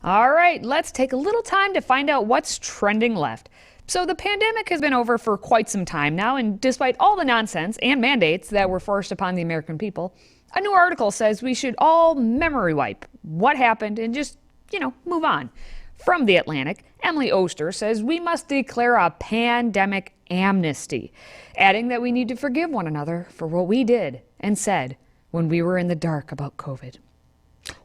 All right, let's take a little time to find out what's trending left. So the pandemic has been over for quite some time now, and despite all the nonsense and mandates that were forced upon the American people, a new article says we should all memory wipe what happened and just, move on. From The Atlantic, Emily Oster says we must declare a pandemic amnesty, adding that we need to forgive one another for what we did and said when we were in the dark about COVID.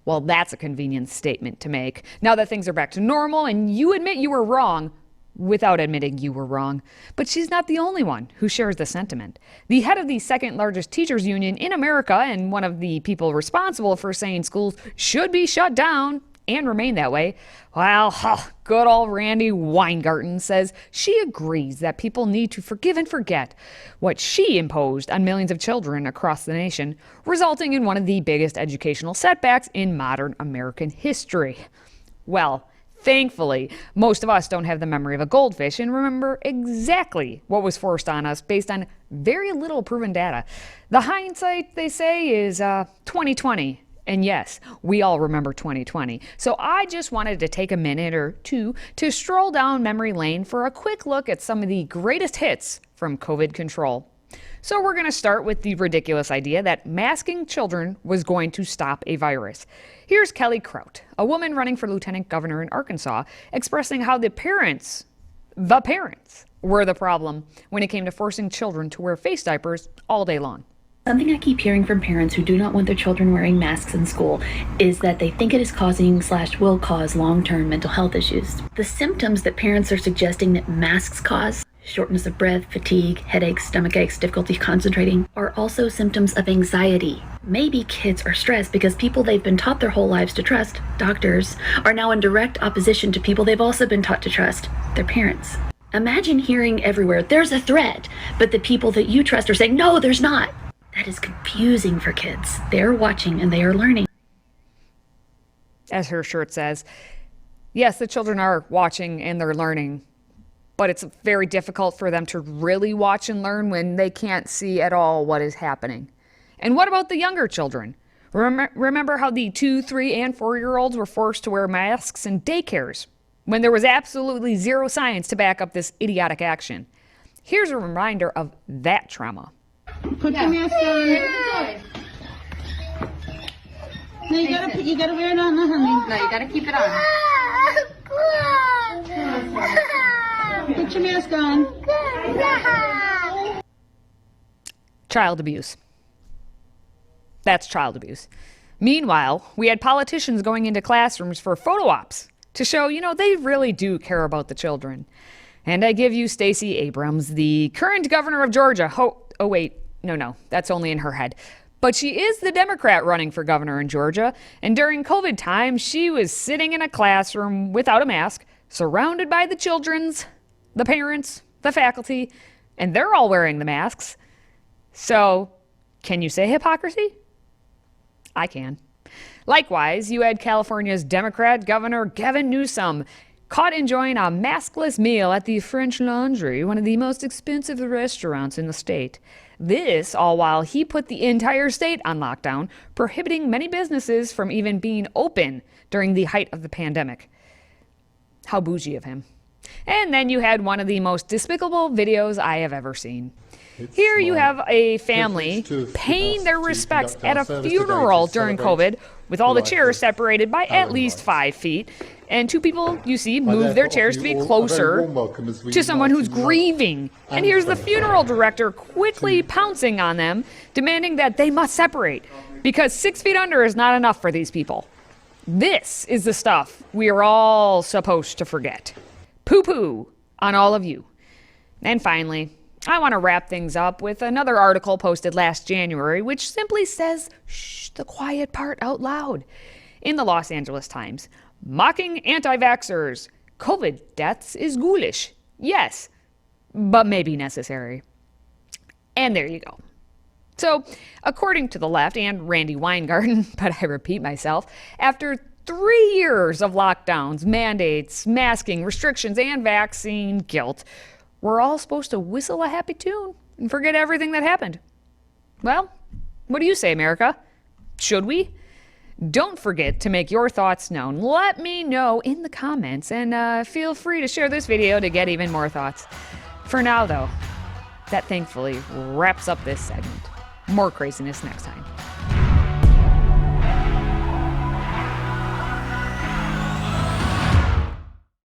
Well, that's a convenient statement to make now that things are back to normal and you admit you were wrong without admitting you were wrong. But she's not the only one who shares the sentiment. The head of the second largest teachers union in America and one of the people responsible for saying schools should be shut down and remain that way, well, good old Randy Weingarten says she agrees that people need to forgive and forget what she imposed on millions of children across the nation, resulting in one of the biggest educational setbacks in modern American history. Well, thankfully, most of us don't have the memory of a goldfish and remember exactly what was forced on us based on very little proven data. The hindsight, they say, is 2020. And yes, we all remember 2020. So I just wanted to take a minute or two to stroll down memory lane for a quick look at some of the greatest hits from COVID control. So we're going to start with the ridiculous idea that masking children was going to stop a virus. Here's Kelly Kraut, a woman running for lieutenant governor in Arkansas, expressing how the parents were the problem when it came to forcing children to wear face diapers all day long. Something I keep hearing from parents who do not want their children wearing masks in school is that they think it is causing/will cause long-term mental health issues. The symptoms that parents are suggesting that masks cause, shortness of breath, fatigue, headaches, stomach aches, difficulty concentrating, are also symptoms of anxiety. Maybe kids are stressed because people they've been taught their whole lives to trust, doctors, are now in direct opposition to people they've also been taught to trust, their parents. Imagine hearing everywhere, there's a threat, but the people that you trust are saying, no, there's not. That is confusing for kids. They're watching and they are learning. As her shirt says, yes, the children are watching and they're learning, but it's very difficult for them to really watch and learn when they can't see at all what is happening. And what about the younger children? Remember how the 2, 3, and 4-year-olds were forced to wear masks in daycares when there was absolutely zero science to back up this idiotic action? Here's a reminder of that trauma. Put your mask on. No, you gotta wear it on, no, honey. No, you gotta keep it on. Put your mask on. Child abuse. That's child abuse. Meanwhile, we had politicians going into classrooms for photo ops to show, they really do care about the children. And I give you Stacey Abrams, the current governor of Georgia. Oh, wait. No, that's only in her head. But she is the Democrat running for governor in Georgia. And during COVID time, she was sitting in a classroom without a mask, surrounded by the children's, the parents, the faculty, and they're all wearing the masks. So, can you say hypocrisy? I can. Likewise, you had California's Democrat Governor Gavin Newsom caught enjoying a maskless meal at the French Laundry, one of the most expensive restaurants in the state. This all while he put the entire state on lockdown, prohibiting many businesses from even being open during the height of the pandemic. How bougie of him. And then you had one of the most despicable videos I have ever seen. Here you have a family paying their respects at a funeral during COVID with all the chairs separated by at least 5 feet. And 2 people, you see, move their chairs to be closer to someone who's grieving. And here's the funeral director quickly pouncing on them, demanding that they must separate because 6 feet under is not enough for these people. This is the stuff we are all supposed to forget. Poo-poo on all of you. And finally, I want to wrap things up with another article posted last January, which simply says, shh, the quiet part out loud. In the Los Angeles Times, mocking anti-vaxxers, COVID deaths is ghoulish. Yes, but maybe necessary. And there you go. So, according to the left and Randy Weingarten, but I repeat myself, after 3 years of lockdowns, mandates, masking, restrictions, and vaccine guilt, we're all supposed to whistle a happy tune and forget everything that happened. Well, what do you say, America? Should we? Don't forget to make your thoughts known. Let me know in the comments, and feel free to share this video to get even more thoughts. For now, though, that thankfully wraps up this segment. More craziness next time.